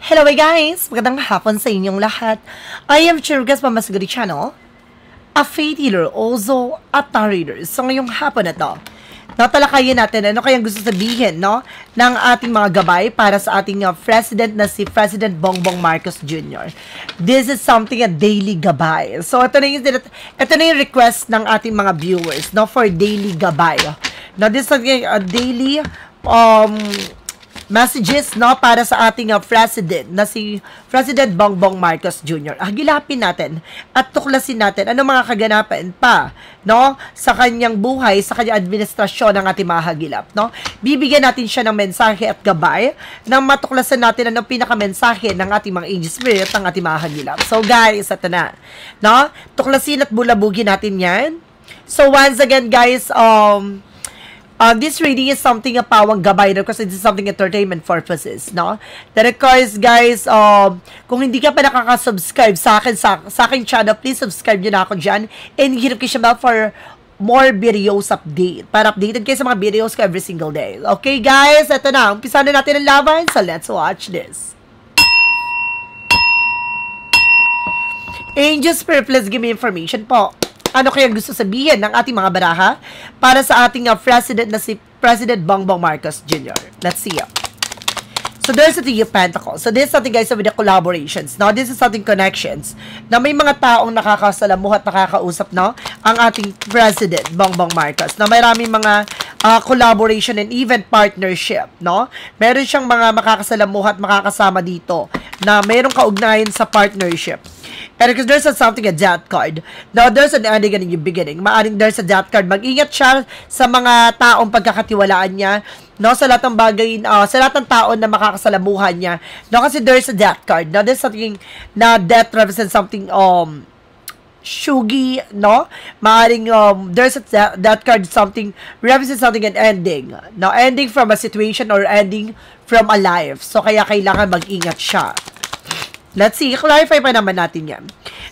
Hello guys! Magandang hapon sa inyong lahat. I am Chirgas Mamasguri Channel, a faith healer, also a tarot reader. So ngayong hapon na to, natalakayin natin ano kayang gusto sabihin ng ating mga gabay para sa ating president na si President Bongbong Marcos Jr. This is something a daily gabay. So ito na yung request ng ating mga viewers for daily gabay. Now this is a daily messages para sa ating president na si President Bongbong Marcos Jr. Hagilapin natin at tuklasin natin ano mga kaganapan pa sa kanyang buhay, sa kanyang administrasyon ng ating mga hagilap. Bibigyan natin siya ng mensahe at gabay nang matuklasan natin ano pinakamensahe ng ating mga angel spirit ng ating mga hagilap. So guys, ito na. Tuklasin at bulabugin natin yan. So once again guys, this reading is something a pawang gabay because it is something entertainment purposes, That of course, guys, kung hindi ka pa nakaka-subscribe sa akin channel, please subscribe nyo na ako dyan and hit notification bell for more videos update. Para updated kayo sa mga videos ko every single day. Okay, guys, eto na. Umpisa na natin ang laban, so let's watch this. Angel Spirit, please give me information po. Ano kaya gusto sabihin ng ating mga baraha para sa ating president na si President Bongbong Marcos Jr. Let's see. So there's a Three of Pentacles. So this is something guys with the collaborations. Now this is something connections na may mga taong nakakasalamuha at nakakausap ang ating President Bongbong Marcos. Na maraming mga collaboration and even partnership. Meron siyang mga makakasalamuha at makakasama dito na mayroong kaugnayan sa partnership. And because there's something, a death card. Now, there's an ending and a beginning. Maaring there's a death card. Mag-ingat siya sa mga taong pagkakatiwalaan niya. Sa lahat ng bagay, sa lahat ng taon na makakasalamuhan niya. Kasi there's a death card. Now, there's something na death represents something, shugi, Maaring, there's a death card, something, represents something an ending. Now, ending from a situation or ending from a life. So, kaya kailangan mag-ingat siya. Let's see, clarify pa naman natin yan.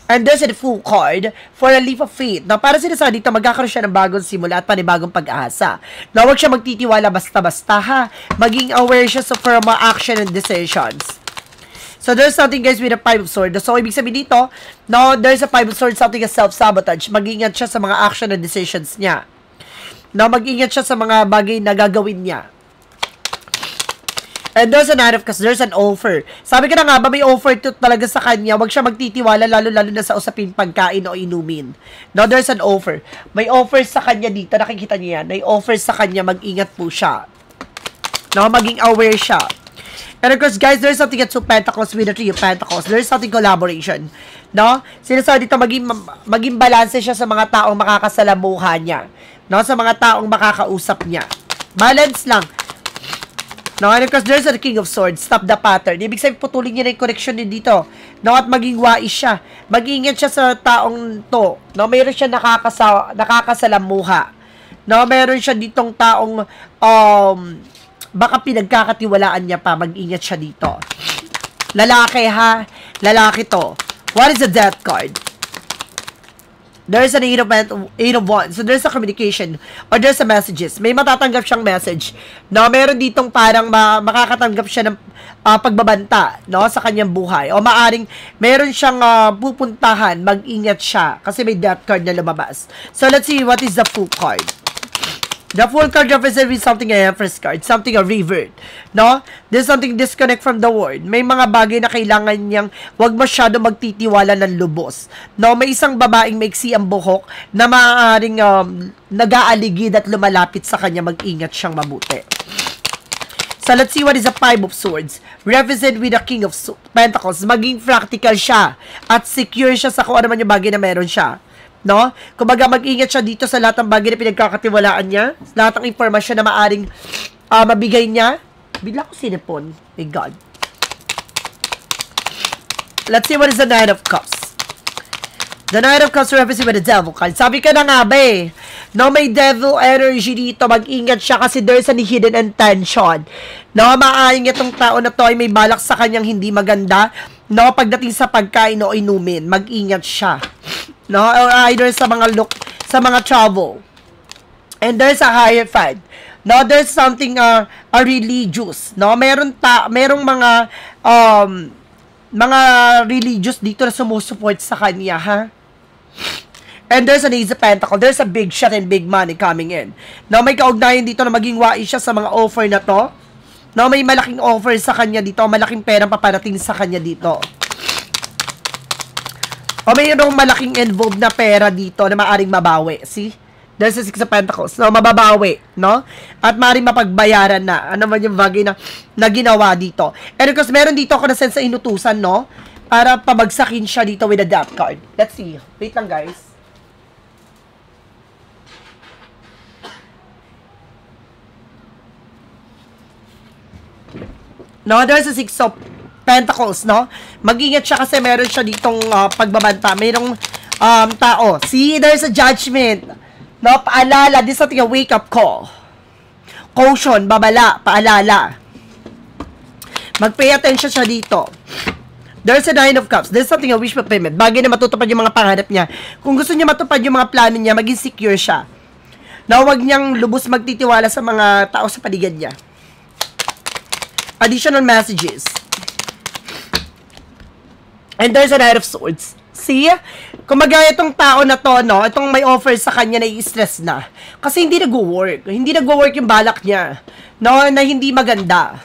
And there's a Fool card for a leap of faith. Para sinasabi dito, magkakaroon siya ng bagong simula at panibagong pag-asa. Huwag siya magtitiwala basta-basta ha. Maging aware siya for mga action and decisions. So there's something guys with a Five of Swords. So ibig sabihin dito, there's a Five of Swords, something as self-sabotage. Mag-ingat siya sa mga action and decisions niya. Mag-ingat siya sa mga bagay na gagawin niya. And there's an Knight of Cups, there's an offer. Sabi ka na nga ba, may offer to talaga sa kanya. Huwag siya magtitiwala, lalo-lalo na sa usapin pagkain o inumin. There's an offer. May offer sa kanya dito, nakikita niyo yan. May offer sa kanya, mag-ingat po siya. Maging aware siya. And of course, guys, there's something at Two Pentacles with the Three of Pentacles. There's something collaboration. Sinasabi dito, maging balance siya sa mga taong makakasalamuhan niya. Sa mga taong makakausap niya. Balance lang. And because there's a King of Swords, stop the pattern. Ibig sabihin, putulin niya na yung connection din dito. At maging wais siya. Mag-ingat siya sa taong to. Mayroon siya nakakasalamuha. Mayroon siya ditong taong baka pinagkakatiwalaan niya pa. Mag-ingat siya dito. Lalaki ha. Lalaki to. What is the Death card? There's an Eight of Wands. So, there's a communication or there's a messages. May matatanggap siyang message. Meron ditong parang makakatanggap siya ng pagbabanta sa kanyang buhay. O maaring meron siyang pupuntahan. Mag-ingat siya kasi may death card na lumabas. So, let's see what is the Fool card. The Fool card represents something a Empress card, something a revert. There's something disconnect from the world. May mga bagay na kailangan niyang wag masyado magtitiwala ng lubos. May isang babaeng maiksi ang buhok na maaaring nag-aaligid at lumalapit sa kanya. Mag-ingat siyang mabuti. So, let's see what is the Five of Swords. Represent with the King of Pentacles. Maging practical siya at secure siya sa kung ano man yung bagay na meron siya. Kumbaga mag-ingat siya dito sa lahat ng bagay na pinagkakatiwalaan niya, lahat ng informasyon na maaring mabigay niya. Bigla ko sinipon. My God. Let's see what is the Knight of Cups. The Knight of Cups represents with the Devil card. Sabi ka na nga ba eh. May devil energy dito. Mag-ingat siya kasi there's a hidden intention. Maaaring itong tao na to ay may balak sa kanyang hindi maganda. Pagdating sa pagkain o inumin, mag-ingat siya. Or either sa mga travel. And there's a Hierophant. No, there's something a religious, no? Merong mga religious dito na sumusupport sa kanya, ha? And there's an Ace of Pentacles. There's a big shot and big money coming in. No, may kaugnayan dito na maging wais siya sa mga offer na to. No, may malaking offer sa kanya dito, malaking perang paparating sa kanya dito. O mayroong malaking involved na pera dito na maaring mabawi. See? There's a Six of Pentacles. No, mababawi, no? At maaaring mapagbayaran na. Ano man yung bagay na ginawa dito. And of course, meron dito ako na sense sa inutusan, no? Para pabagsakin siya dito with a death card. Let's see. Wait lang, guys. No, there's a Six of Pentacles, no? Mag-ingat siya kasi meron siya ditong pagbabanta. Mayroong tao. See, there's a judgment. No, paalala. This is something a wake-up call. Caution, babala, paalala. Mag-pay attention siya dito. There's a Nine of Cups. There's something a wish fulfillment. Bagay na matutupad yung mga pangarap niya. Kung gusto niya matupad yung mga plano niya, maging secure siya. Na huwag niyang lubos magtitiwala sa mga tao sa paligid niya. Additional messages. And there's a Knight of Swords. See? Kumbaga itong tao na to, no? Itong may offer sa kanya na i-stress na. Kasi hindi nag-work. Hindi nag-work yung balak niya. No? Na hindi maganda.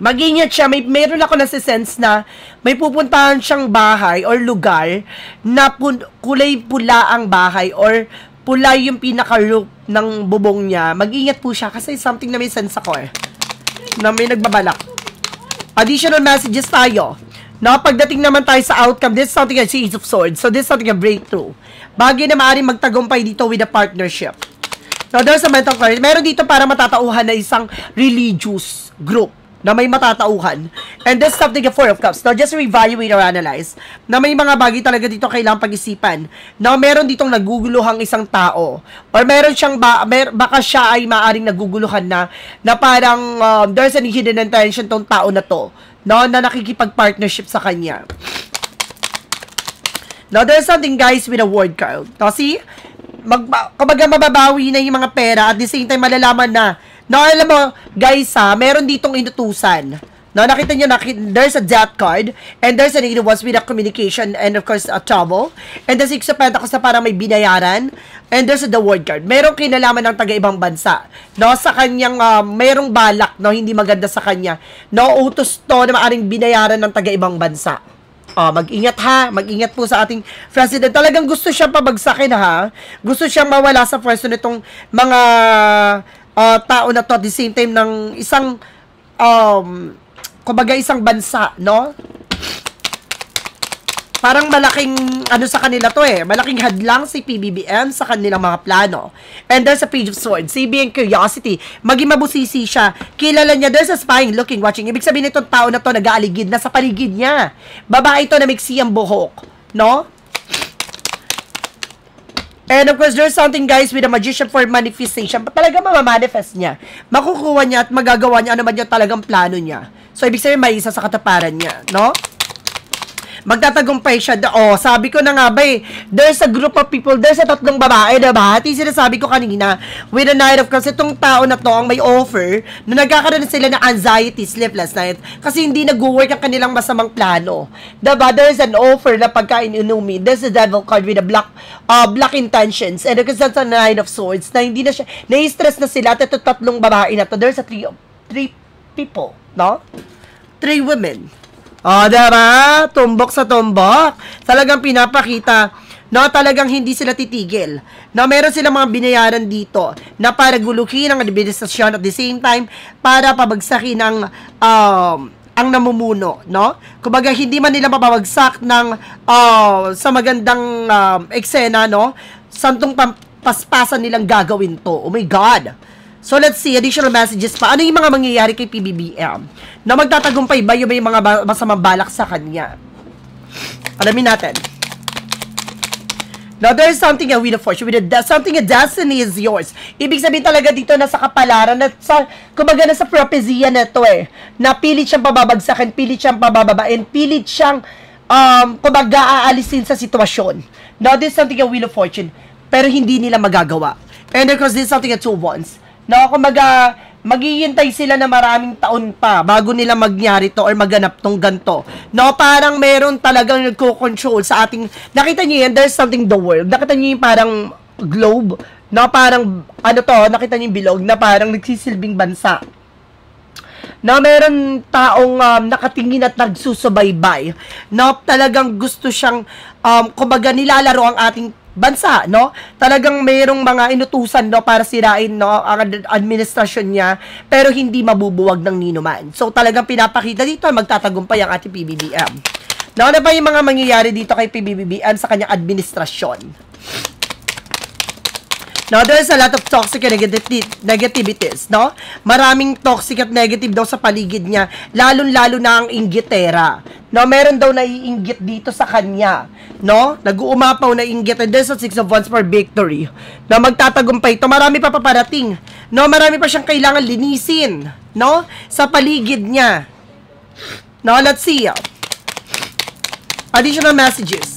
Mag-ingat siya. Mayroon ako nasi-sense na may pupuntahan siyang bahay or lugar na kulay pula ang bahay or pula yung pinaka-roof ng bubong niya. Mag-ingat po siya kasi something na may sense ako eh. Na may nagbabalak. Additional messages tayo. No, pagdating naman tayo sa outcome, this is something like Ace of Swords. So, this is something a breakthrough. Bagay na maaaring magtagumpay dito with a partnership. Now, there's a mental clarity. Meron dito para matatauhan na isang religious group na may matatauhan. And this is something a Four of Cups. Now, just reevaluate or analyze na may mga bagay talaga dito kailangang pag-isipan. Now, meron ditong naguguluhang isang tao. Or meron siyang, baka siya ay maaaring naguguluhan na parang there's an hidden intention tong tao na to. No, na nakikipag-partnership sa kanya. Now, there's something, guys, with a word card. No, see? Kumbaga mababawi na yung mga pera at the same time malalaman na, no, alam mo, guys, ha, meron ditong inutusan. No, nakita nyo, there's a death card and there's an Eight of Wands with a communication and of course, a travel. And the Six of Pentacles na parang may binayaran. And there's a the word card. Merong kinalaman ng taga-ibang bansa. No, sa kanyang, merong balak, no, hindi maganda sa kanya. No, utos to na maaring binayaran ng taga-ibang bansa. Mag-ingat ha. Mag-ingat po sa ating president. Talagang gusto siyang pabagsakin ha. Gusto siyang mawala sa pwesto nitong mga tao na to at the same time ng isang kumbaga isang bansa, no? Parang malaking ano sa kanila to eh. Malaking hadlang si PBBM sa kanilang mga plano. And there's a Page of Swords. Si being curiosity. Maging mabusisi siya. Kilala niya. There's a spying, looking, watching. Ibig sabihin itong tao na to nag-aaligid na sa paligid niya. Babae ito na miksi ang buhok. No? And of course, there's something, guys, with a magician for manifestation. Talaga mamamanifest niya. Makukuha niya at magagawa niya ano man yung talagang plano niya. So, ibig sabihin, may isa sa kataparan niya. No? Magtatagumpay siya. Sabi ko na nga ba eh, there's a group of people, there's a tatlong babae, diba? At yung sinasabi ko kanina, with a Knight of Cups, itong tao na to ang may offer, na nagkakaroon sila ng anxiety, sleepless night, kasi hindi nag-work ang kanilang masamang plano. Diba? There's an offer na pagkain inumi. There's a devil card with a black intentions. And because that's a Knight of Swords, na hindi na siya, na-stress na sila, at itong tatlong babae na to, there's a three people, no? 3 women. Diba? Tumbok sa tumbok. Talagang pinapakita, no, talagang hindi sila titigil. No, meron silang mga binayaran dito na para guluhin ang administrasyon at the same time para pabagsakin ang namumuno, no? Kumbaga, hindi man nila mapabagsak ng sa magandang eksena, no? Santong paspasan nilang gagawin to. Oh my God! So, let's see, additional messages pa. Ano yung mga mangyayari kay PBBM? Na magtatagumpay ba yung may mga masamang balak sa kanya? Alamin natin. Now, there is something a Wheel of Fortune. Something a destiny is yours. Ibig sabihin talaga dito na sa kapalaran at sa, kumbaga na sa prophecia na ito eh. Na pilit siyang pababagsakin, pilit siyang pabababain, pilit siyang, kumbaga aalisin sa sitwasyon. Now, there is something a Wheel of Fortune. Pero hindi nila magagawa. And because this is something at 2 wands. No, kumbaga, maghihintay sila na maraming taon pa bago nila magyari to or maganap tong ganto. No, parang meron talagang nagko-control sa ating, nakita niyo yan, there's something the world. Nakita niyo yung parang globe, no, parang, ano to, nakita niyo yung bilog na parang nagsisilbing bansa. No, meron taong nakatingin at nagsusubaybay. No, talagang gusto siyang, kumbaga nilalaro ang ating bansa, no? Talagang mayroong mga inutusan, no, para sirain, no, ang administrasyon niya, pero hindi mabubuwag ng ninuman. So, talagang pinapakita dito, magtatagumpay ang ating PBBM. No, ano ba yung mga mangyayari dito kay PBBM sa kanyang administrasyon? No, there's a lot of toxic and negativities, no? Maraming toxic at negative daw sa paligid niya, lalong-lalo na ang inggitera. No, meron daw naiinggit dito sa kanya, no? Nag-uumapaw na inggit, and there's a 6 of wands for victory. No, magtatagumpay ito. Marami pa paparating. No, marami pa siyang kailangan linisin, no? Sa paligid niya. No, let's see. Additional messages.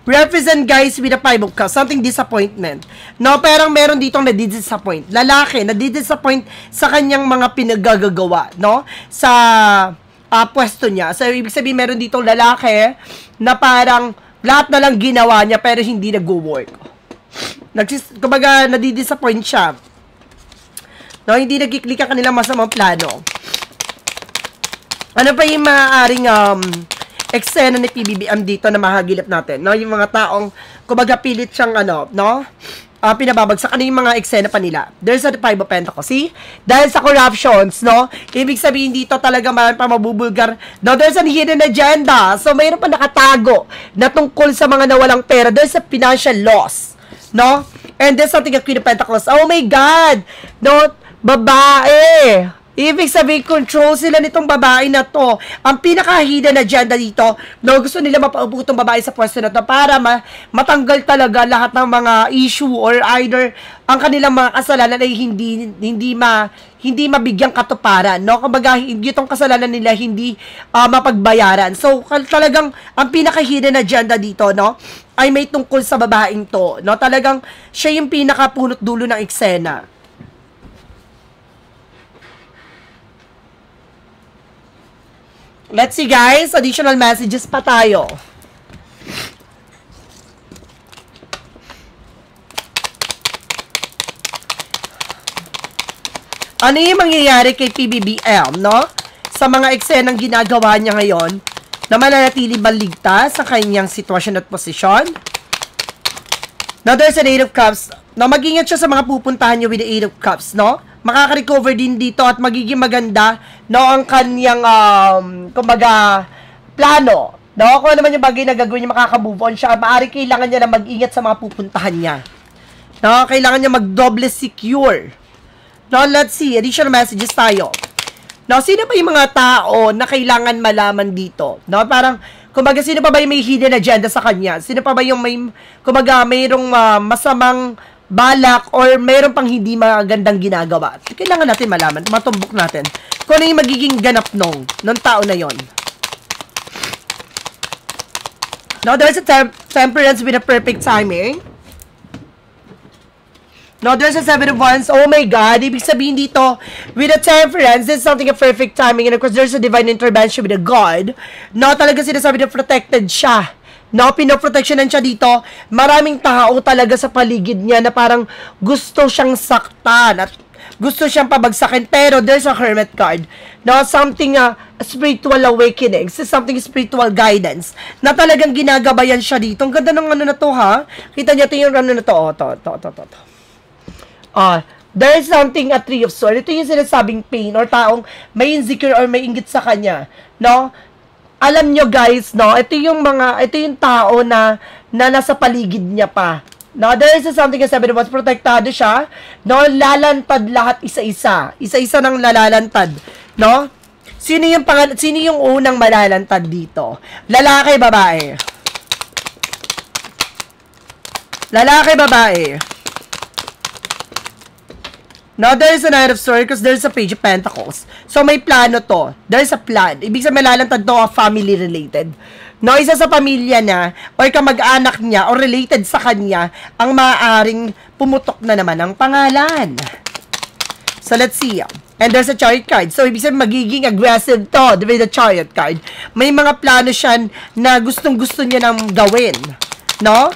Represent guys with a 5 of cups, something disappointment. No, parang meron ditong nadidisappoint. Lalaki, nadidisappoint sa kanyang mga pinagagagawa, no? Sa pwesto niya. So, ibig sabihin, meron ditong lalaki na parang lahat na lang ginawa niya pero hindi nag-work. Kumbaga, nadidisappoint siya. No, hindi nagkiklik ang kanilang masamang plano. Ano pa yung maaaring eksena ni PBBM dito na mahagilap natin, no? Yung mga taong, kumbaga, pilit siyang, ano, no? Pinababagsak. Ano yung mga eksena pa nila? There's a 5 of Pentacles, see? Dahil sa corruptions, no? Ibig sabihin dito talaga marami pa mabubulgar. No, there's a hidden agenda. So, mayroon pa nakatago na tungkol sa mga nawalang pera. There's a financial loss, no? And there's something at Queen of Pentacles. Oh my God! No? Babae! Ibig sabihin, control sila nitong babae na to. Ang pinaka-hidden agenda dito, no, gusto nila mapaupo itong babae sa pwesto na to para matanggal talaga lahat ng mga issue or either ang kanilang mga kasalanan ay hindi mabigyang katuparan, no? Kumbaga, itong kasalanan nila hindi mapagbayaran. So, talagang ang pinaka-hidden agenda dito, no, ay may tungkol sa babaeng to, no? Talagang siya yung pinaka-punot dulo ng eksena. Let's see guys, additional messages pa tayo. Ano yung mangyayari kay PBBM, no? Sa mga eksenang ginagawa niya ngayon na mananatili ba ligtas sa kanyang sitwasyon at posisyon? Now, there's an 8 of Cups. No, mag-ingat siya sa mga pupuntahan niyo with the 8 of Cups, no? Makaka-recover din dito at magiging maganda, no, ang kanyang, kumbaga, plano, no? Kung ano man yung bagay na gagawin niya, makaka-move on siya. Maaari kailangan niya na mag-ingat sa mga pupuntahan niya. No? Kailangan niya mag-double secure. No, let's see. Additional messages tayo. No, sino ba yung mga tao na kailangan malaman dito? No, parang, kumbaga, sino pa ba yung may hidden agenda sa kanya? Sino pa ba yung may, kumbaga, mayroong masamang balak or mayroon pang hindi magandang ginagawa? Kailangan natin malaman, matumbok natin kung ano yung magiging ganap nung tao na yon. Now, there's a temperance with a perfect timing. Now, there's a 7 of Wands. Oh my God, ibig sabihin dito, with a temperance, this is something a perfect timing. And of course, there's a divine intervention with a God. No, talaga sinasabi na protected siya. No, pinoproteksyonan siya dito. Maraming tao talaga sa paligid niya na parang gusto siyang saktan at gusto siyang pabagsakin. Pero there's a Hermit card. No, something spiritual awakening. Something spiritual guidance. Na talagang ginagabayan siya dito. Ang ganda ng ano na to, ha? Kita niyo ito yung ano na to. Oh, to. There's something a 3 of Swords. Ito yung sinasabing pain or taong may insecure or may inggit sa kanya. No? Alam nyo guys, no, ito yung tao na nasa paligid niya pa. No, there is something as 7 of Wands, protektado siya. No, lalantad lahat isa-isa. Isa-isa ng lalalantad. No? Sino yung unang malalantad dito? Lalaki, babae? Lalaki, babae? Now, there's a Knight of Swords because there's a Page of Pentacles. So, may plano to. There's a plan. Ibig sabihin, malalantad to family related. no, isa sa pamilya na or kamag-anak niya or related sa kanya ang maaaring pumutok na naman ang pangalan. So, let's see. And there's a Chariot card. So, ibig sabihin, magiging aggressive to with the Chariot card. May mga plano siya na gustong-gusto niya nang gawin. No?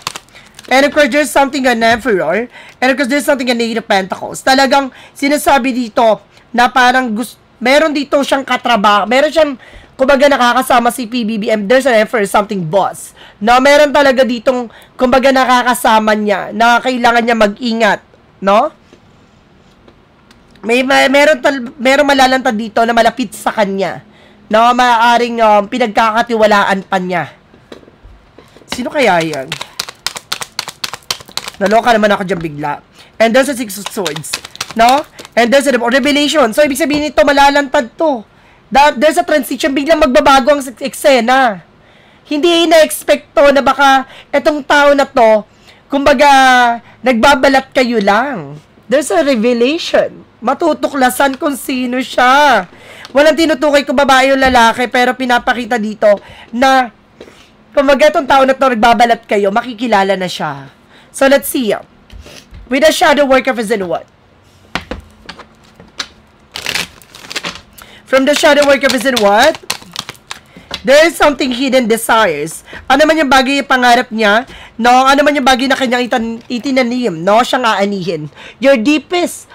And of course, there's something an Emperor. And of course, there's something an Eight of Pentacles. Talagang sinasabi dito na parang meron dito siyang katrabaho. Meron siyang, kumbaga, nakakasama si PBBM. There's an Emperor, something boss. No? Meron talaga ditong, kumbaga, nakakasama niya na kailangan niya mag-ingat. No? Meron malalantad dito na malapit sa kanya na maaaring pinagkakatiwalaan pa niya. Sino kaya yan? Naloka naman ako dyan bigla. And there's a Six of Swords. No? And there's a Revelation. So, ibig sabihin nito, malalantad to. There's a transition. Biglang magbabago ang eksena. Hindi na-expect to na baka etong tao na to, kumbaga, nagbabalat kayo lang. There's a revelation. Matutuklasan kung sino siya. Walang tinutukoy kung babae o lalaki, pero pinapakita dito na kung itong tao na ito nagbabalat kayo, makikilala na siya. So, let's see. With the shadow worker is in what? From the shadow worker is in what? There is something hidden desires. Ano man yung bagay yung pangarap niya, no? Ano man yung bagay na kanyang itinanim, no? Siyang aanihin. Your deepest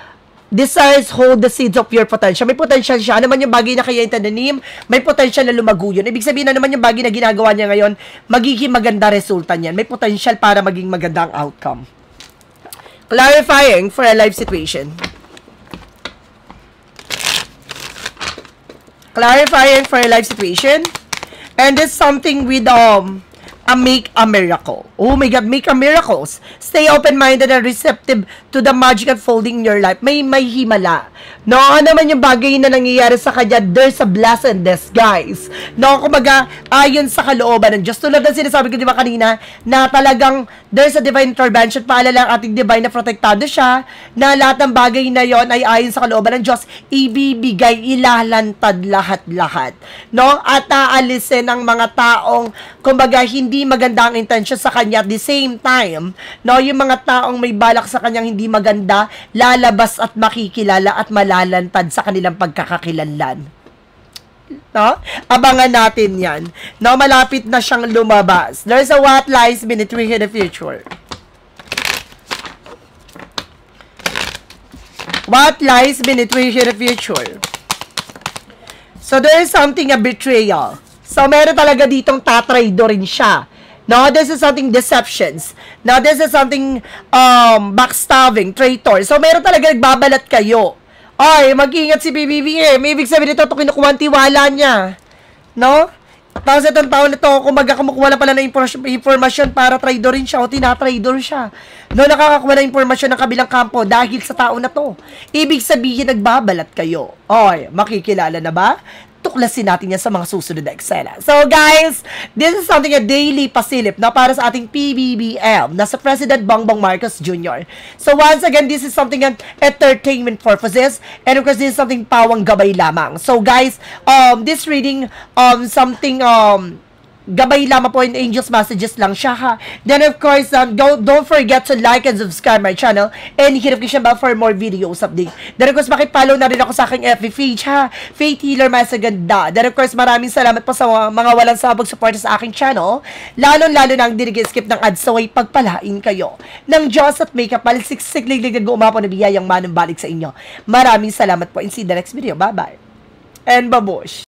desires hold the seeds of your potential. May potential siya. Ano man yung bagay na kaya itinanim, may potential na lumago yun. Ibig sabihin, ano man yung bagay na ginagawa niya ngayon, magiging maganda resulta niyan. May potential para maging magandang outcome. Clarifying for a life situation. Clarifying for a life situation. And there's something with make a miracle. Oh my God, make a miracles. Stay open-minded and receptive to the magic unfolding in your life. May himala. No, ano naman yung bagay na nangyayari sa kanya, there's a blessedness, guys. No, kumaga, ayon sa kalooban ng Diyos. Tulad ng sinasabi ko, di ba kanina, na talagang there's a divine intervention. Paalala ang ating divine na protektado siya, na lahat ng bagay na yon ay ayon sa kalooban ng Diyos, ibibigay, ilalantad lahat-lahat. No, at aalisin ang mga taong, kumbaga, hindi maganda ang intention sa kanya. At the same time, no, yung mga taong may balak sa kanyang hindi maganda, lalabas at makikilala at malalantad sa kanilang pagkakakilanlan. No? Abangan natin yan. No, malapit na siyang lumabas. There's a what lies beneath in the future. What lies beneath in the future? So, there is something, a betrayal. So, meron talaga ditong tatraydo rin siya. No, this is something deceptions. Now, this is something backstabbing, traitor. So, meron talaga nagbabalat kayo. Ay, mag-ingat si BBBM. Ibig sabihin nito, ito kinukuha ang tiwala niya. No? Tapos itong taon na ito, kumukuha na pala ng informasyon para traidorin siya o tinatraidor siya. No, nakakakuha ng informasyon ng kabilang kampo dahil sa tao na to. Ibig sabihin, nagbabalat kayo. Ay, makikilala na ba? Tuklasin natin yan sa mga susunod na eksena. So guys, this is something a daily pasilip na para sa ating PBBM na sa President Bongbong Marcos Jr. So once again, this is something an entertainment purposes and of course, this is something pawang gabay lamang. So guys, this reading, something, gabay lamang po in Angel's Messages lang siya ha. Then of course, don't forget to like and subscribe my channel and hit notification bell for more videos update. Then of course, makipollow na rin ako sa aking FB page ha. Faith Healer Masaganda. Then of course, maraming salamat po sa mga walang sabog support sa aking channel. Lalo na ang dinigil-skip ng ads sa way pagpalain kayo ng Diyos at may kapal siksik liglig umapo na biyayang manumbalik sa inyo. Maraming salamat po and see you in the next video. Bye-bye. And babush!